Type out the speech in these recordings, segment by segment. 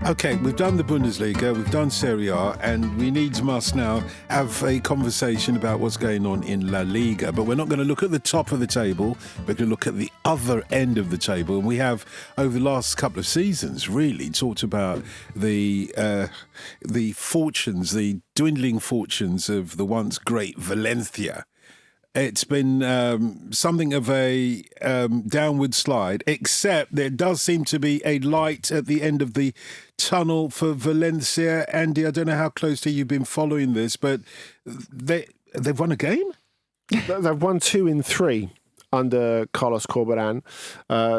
Okay, we've done the Bundesliga, we've done Serie A, and we must now have a conversation about what's going on in La Liga. But we're not going to look at the top of the table, we're going to look at the other end of the table. And we have, over the last couple of seasons, really talked about the fortunes, the dwindling fortunes of the once great Valencia. It's been something of a downward slide, except there does seem to be a light at the end of the tunnel for Valencia. Andy, I don't know how closely you've been following this, but they've won a game? They've won 2 in 3 under Carlos Corberán.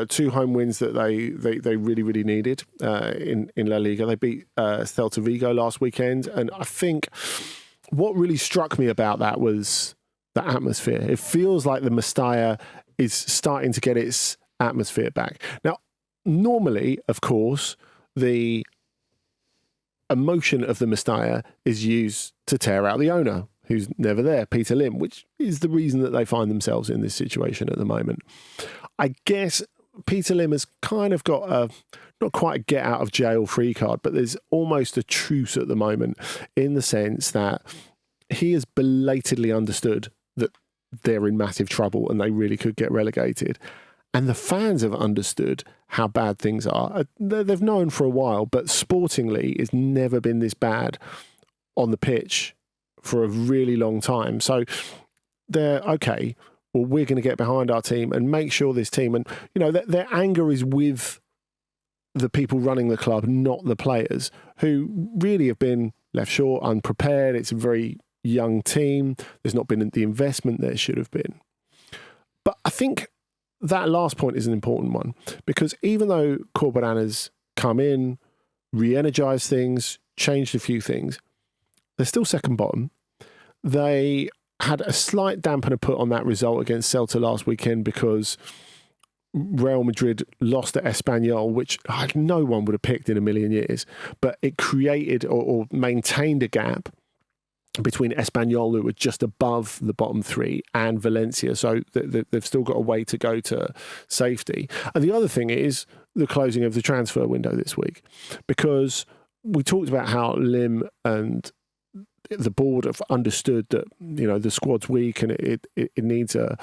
2 home wins that they really, really needed in La Liga. They beat Celta Vigo last weekend. And I think what really struck me about that was the atmosphere. It feels like the Mestalla is starting to get its atmosphere back. Now, normally, of course, the emotion of the Mestalla is used to tear out the owner, who's never there, Peter Lim, which is the reason that they find themselves in this situation at the moment. I guess Peter Lim has kind of got not quite a get out of jail free card, but there's almost a truce at the moment in the sense that he has belatedly understood that they're in massive trouble and they really could get relegated. And the fans have understood how bad things are. They've known for a while, but sportingly, it's never been this bad on the pitch for a really long time. So they're, okay, well, we're going to get behind our team and make sure this team, and their anger is with the people running the club, not the players, who really have been left short, unprepared. It's a very young team. There's not been the investment there should have been. But I think that last point is an important one, because even though Corberán has come in, re-energised things, changed a few things, they're still second bottom. They had a slight dampener put on that result against Celta last weekend because Real Madrid lost to Espanyol, which no one would have picked in a million years, but it created or maintained a gap between Espanyol, who were just above the bottom 3, and Valencia. So they've still got a way to go to safety. And the other thing is the closing of the transfer window this week, because we talked about how Lim and the board have understood that the squad's weak and it needs a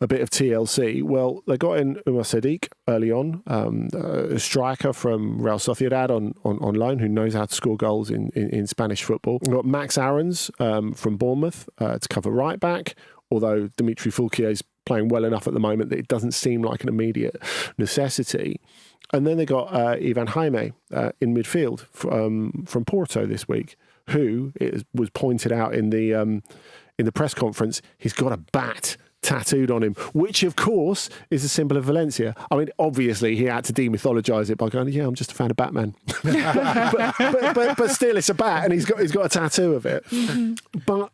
bit of TLC. Well, they got in Umar Sadiq early on, a striker from Real Sociedad on loan who knows how to score goals in Spanish football. We got Max Aarons from Bournemouth to cover right back, although Dimitri Foulquier is playing well enough at the moment that it doesn't seem like an immediate necessity. And then they got Ivan Jaime in midfield from Porto this week, who, it was pointed out in the press conference, he's got a bat tattooed on him, which of course is a symbol of Valencia. I mean, obviously he had to demythologise it by going, yeah, I'm just a fan of Batman. but still, it's a bat, and he's got a tattoo of it. Mm-hmm. But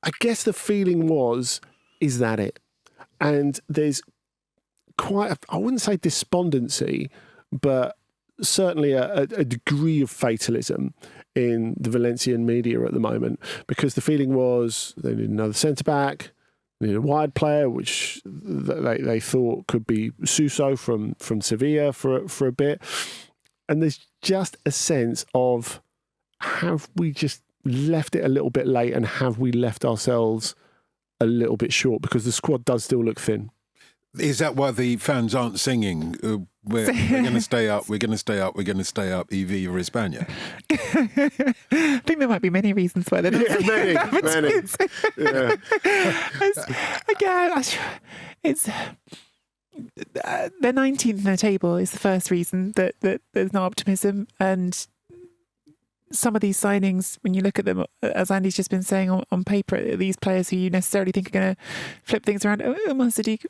I guess the feeling was, is that it? And there's quite I wouldn't say despondency, but certainly a degree of fatalism in the Valencian media at the moment, because the feeling was they need another centre-back, they need a wide player, which they thought could be Suso from Sevilla for a bit. And there's just a sense of, have we just left it a little bit late, and have we left ourselves a little bit short, because the squad does still look thin. Is that why the fans aren't singing, we're going to stay up, we're going to stay up, we're going to stay up, y viva España? I think there might be many reasons why they're not singing. Many. Yeah. Again, it's they're 19th in the table is the first reason that there's no optimism. And some of these signings, when you look at them, as Andy's just been saying, on paper, these players who you necessarily think are going to flip things around. Umar Sadiq,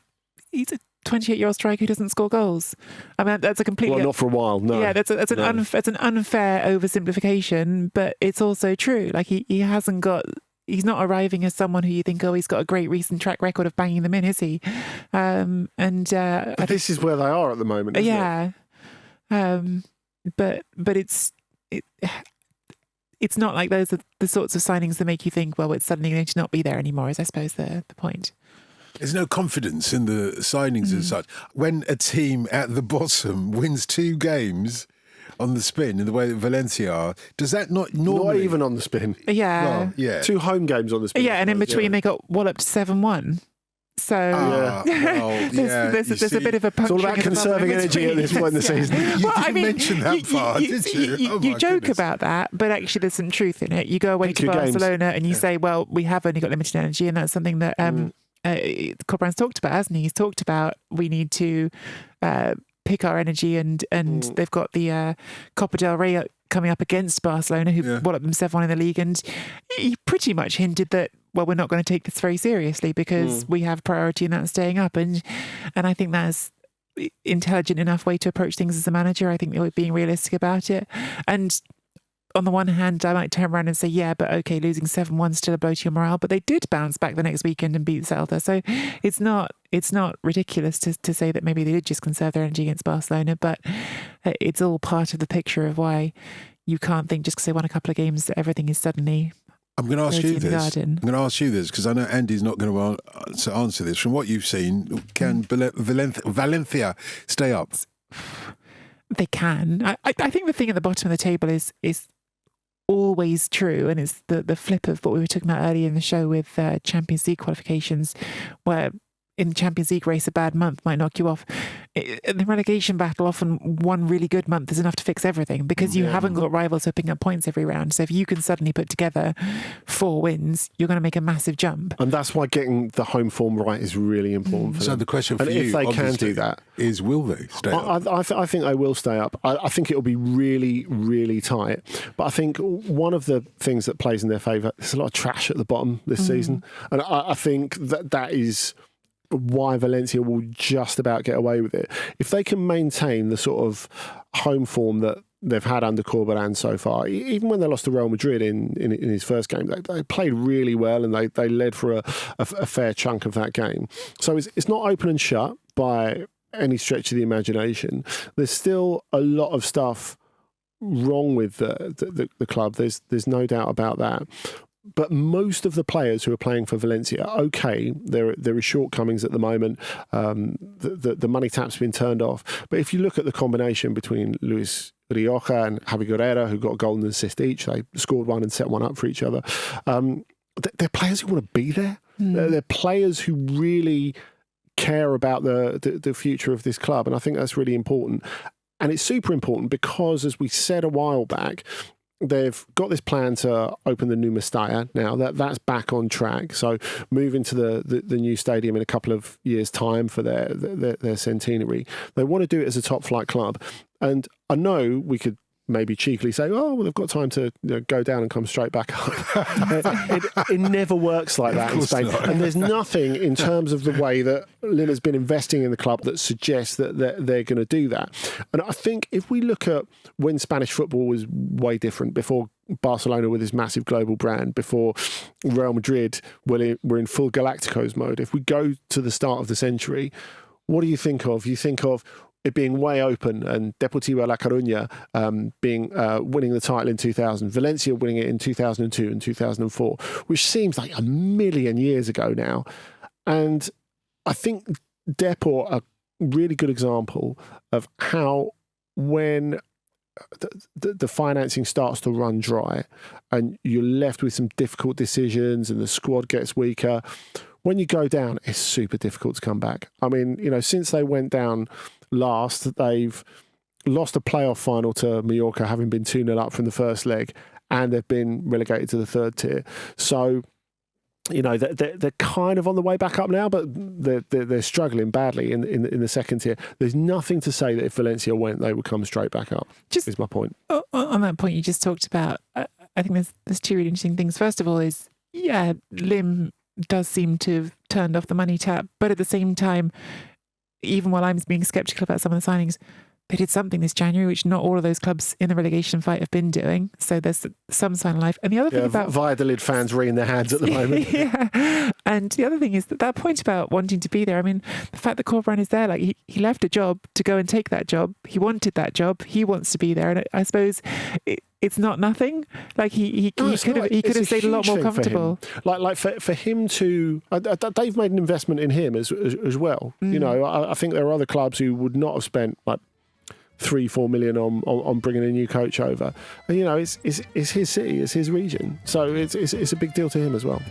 he's a 28-year-old striker who doesn't score goals. I mean, that's a completely... Well, not for a while, no. Yeah, that's an unfair oversimplification, but it's also true. Like, he hasn't got... He's not arriving as someone who you think, oh, he's got a great recent track record of banging them in, is he? But this is where they are at the moment, isn't it? But it's not like those are the sorts of signings that make you think, well, it's suddenly going to not be there anymore, is I suppose the point. There's no confidence in the signings as such. When a team at the bottom wins 2 games, on the spin in the way that Valencia are. Does that not normally... Not even on the spin. Yeah. Well, yeah. 2 home games on the spin. Yeah, and in between they got walloped 7-1. So there's a bit of a It's all puncturing about of the conserving bubble in energy at this point in the season. You didn't mention that part, did you? Oh, You my joke goodness. about that, but actually there's some truth in it. You go away Pick to your games. Barcelona and you say, well, we have only got limited energy, and that's something that Corberan's talked about, hasn't he? He's talked about we need to pick our energy, and they've got the Copa del Rey coming up against Barcelona, who walloped them 7-1 in the league, and he pretty much hinted that, well, we're not going to take this very seriously because we have priority and that's staying up, and I think that's intelligent enough way to approach things as a manager. I think they were being realistic about it, and on the one hand, I might turn around and say, yeah, but okay, losing 7-1 still a blow to your morale, but they did bounce back the next weekend and beat Celta, so it's not ridiculous to say that maybe they did just conserve their energy against Barcelona, but it's all part of the picture of why you can't think just because they won a couple of games that everything is suddenly... I'm going to ask you this. Garden. I'm going to ask you this because I know Andy's not going to answer this. From what you've seen, can Valencia stay up? They can. I think the thing at the bottom of the table is always true, and it's the flip of what we were talking about earlier in the show with Champions League qualifications, where in the Champions League race a bad month might knock you off. In the relegation battle, often one really good month is enough to fix everything because you haven't got rivals who are picking up points every round. So if you can suddenly put together 4 wins, you're going to make a massive jump. And that's why getting the home form right is really important for them. So the question for and you, if they can do that, is will they stay up? I think they will stay up. I think it'll be really, really tight. But I think one of the things that plays in their favour, there's a lot of trash at the bottom this season. And I think that is why Valencia will just about get away with it. If they can maintain the sort of home form that they've had under Corberan so far, even when they lost to Real Madrid in his first game, they played really well and they led for a fair chunk of that game. So it's not open and shut by any stretch of the imagination. There's still a lot of stuff wrong with the club. There's no doubt about that. But most of the players who are playing for Valencia, okay, there are shortcomings at the moment. The money tap's been turned off. But if you look at the combination between Luis Rioja and Javi Guerrero, who got a goal and assist each, they scored one and set one up for each other. They're players who want to be there. They're players who really care about the future of this club. And I think that's really important. And it's super important because, as we said a while back, they've got this plan to open the new Mestalla now. That's back on track. So moving to the new stadium in a couple of years' time for their centenary. They want to do it as a top flight club. And I know we could maybe cheekily say, oh, well, they've got time to go down and come straight back up. it never works like that in Spain. Not. And there's nothing in terms of the way that Lima's been investing in the club that suggests that they're going to do that. And I think if we look at when Spanish football was way different, before Barcelona with this massive global brand, before Real Madrid were in full Galacticos mode, if we go to the start of the century, what do you think of? You think of it being way open, and Deportivo La Coruña winning the title in 2000, Valencia winning it in 2002 and 2004, which seems like a million years ago now. And I think Depor are a really good example of how when the financing starts to run dry and you're left with some difficult decisions and the squad gets weaker, when you go down, it's super difficult to come back. I mean, since they went down last, they've lost a playoff final to Mallorca, having been 2-0 up from the first leg, and they've been relegated to the third tier. So, they're kind of on the way back up now, but they're struggling badly in the second tier. There's nothing to say that if Valencia went, they would come straight back up. Is my point. On that point you just talked about, I think there's 2 really interesting things. First of all is, Lim does seem to have turned off the money tap, but at the same time, even while I'm being sceptical about some of the signings, they did something this January, which not all of those clubs in the relegation fight have been doing. So there's some sign of life. And the other thing about Valladolid fans wringing their hands at the moment. Yeah. And the other thing is that point about wanting to be there. I mean, the fact that Corberan is there, like he left a job to go and take that job. He wanted that job. He wants to be there. And I suppose it's not nothing. Like he could have stayed a lot more comfortable. For him to, they've made an investment in him as well. I think there are other clubs who would not have spent 3-4 million on bringing a new coach over. And, it's his city, it's his region, so it's a big deal to him as well.